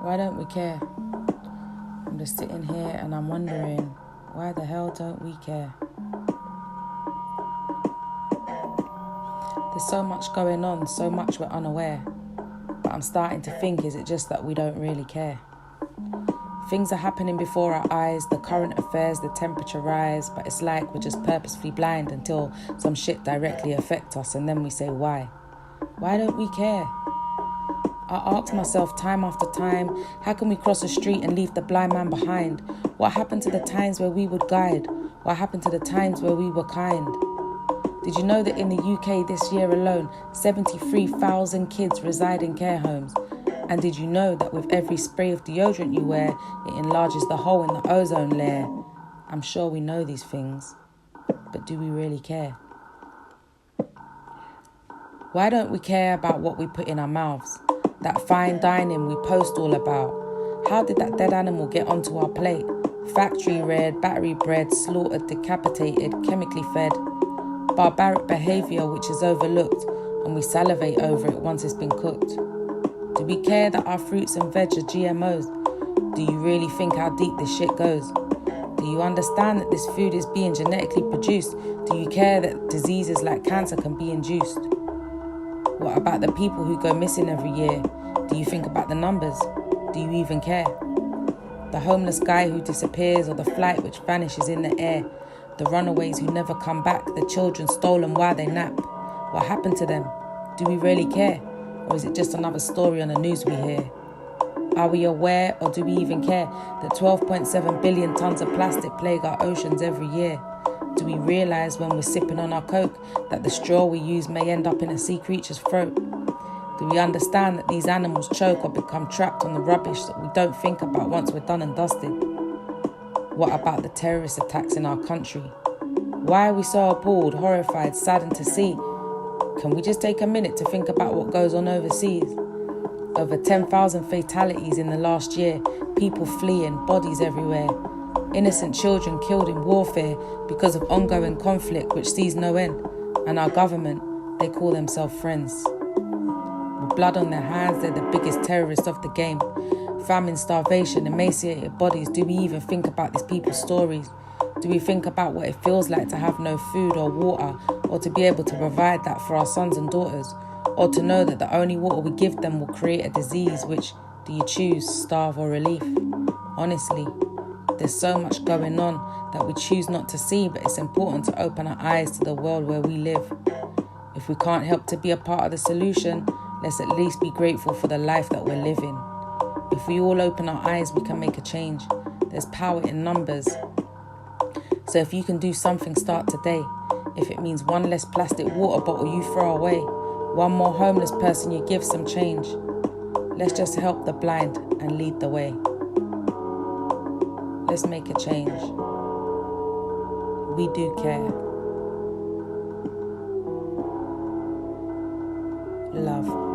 Why don't we care? I'm just sitting here and I'm wondering, why the hell don't we care? There's so much going on, so much we're unaware. But I'm starting to think, is it just that we don't really care? Things are happening before our eyes, the current affairs, the temperature rise, but it's like we're just purposefully blind until some shit directly affects us, and then we say, why? Why don't we care? I ask myself time after time, how can we cross a street and leave the blind man behind? What happened to the times where we would guide? What happened to the times where we were kind? Did you know that in the UK this year alone, 73,000 kids reside in care homes? And did you know that with every spray of deodorant you wear, it enlarges the hole in the ozone layer? I'm sure we know these things, but do we really care? Why don't we care about what we put in our mouths? That fine dining we post all about. How did that dead animal get onto our plate? Factory reared, battery bred, slaughtered, decapitated, chemically fed. Barbaric behaviour which is overlooked, and we salivate over it once it's been cooked. Do we care that our fruits and veg are GMOs? Do you really think how deep this shit goes? Do you understand that this food is being genetically produced? Do you care that diseases like cancer can be induced? What about the people who go missing every year? Do you think about the numbers? Do you even care? The homeless guy who disappears, or the flight which vanishes in the air? The runaways who never come back, the children stolen while they nap? What happened to them? Do we really care? Or is it just another story on the news we hear? Are we aware, or do we even care, that 12.7 billion tons of plastic plague our oceans every year? Do we realise when we're sipping on our Coke that the straw we use may end up in a sea creature's throat? Do we understand that these animals choke or become trapped on the rubbish that we don't think about once we're done and dusted? What about the terrorist attacks in our country? Why are we so appalled, horrified, saddened to see? Can we just take a minute to think about what goes on overseas? Over 10,000 fatalities in the last year, people fleeing, bodies everywhere. Innocent children killed in warfare because of ongoing conflict which sees no end. And our government, they call themselves friends. With blood on their hands, they're the biggest terrorists of the game. Famine, starvation, emaciated bodies. Do we even think about these people's stories? Do we think about what it feels like to have no food or water, or to be able to provide that for our sons and daughters? Or to know that the only water we give them will create a disease which, do you choose, starve or relief? Honestly, there's so much going on that we choose not to see, but it's important to open our eyes to the world where we live. If we can't help to be a part of the solution, let's at least be grateful for the life that we're living. If we all open our eyes, we can make a change. There's power in numbers. So if you can do something, start today. If it means one less plastic water bottle you throw away, one more homeless person you give some change. Let's just help the blind and lead the way. Let's make a change. We do care. Love.